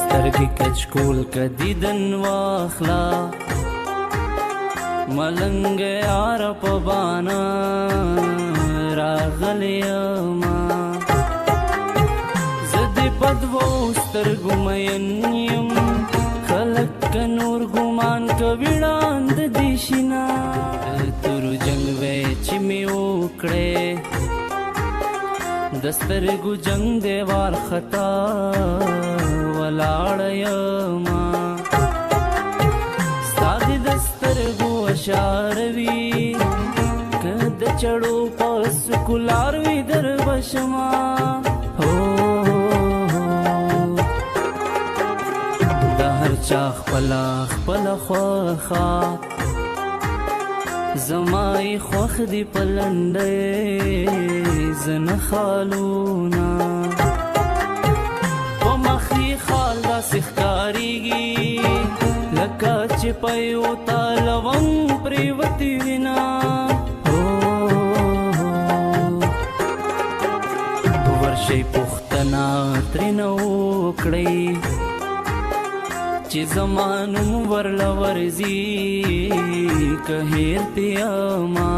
سترګې کچکول کدیدن واخلا ملنګ یار په بانا راغلیما زدې په دوو سترګو مین یم خلک که نور ګمان کوي ړاند دي شینا تورو جنګ وی چې مې وکړې د سترګو جنګ دیوار خطا ولاړ یما ستا دې د سترګو اشار وي که د چړو په سکولار وي در بشما د هر چا خپله خپله خوښه زمای خوښ دی په لنډۍ زه نه خالونه په مخې خال داسې ښکارېږي لکه چې په یو تالوم پرېوتې وینا ورشئ پوښتنه ترېنه وکړئ چې زما نوم ورله ورځي که هېر دې یما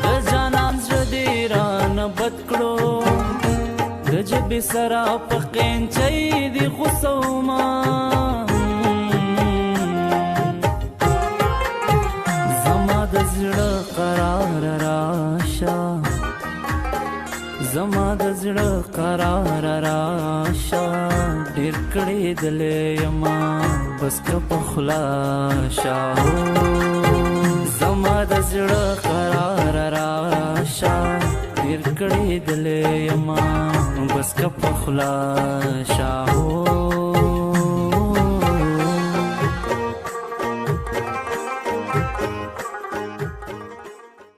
د جانان زړه دې رانه بد کړو د ژبې سره په قینچۍ دې غوڅوما زما د زړه قرار راشه زما د زړه قرار راشه ډېر کړې دلې یما بس که په خلاشه زما د زړه قرار راشه ډېر کړې دلې یما بس که په خلاشه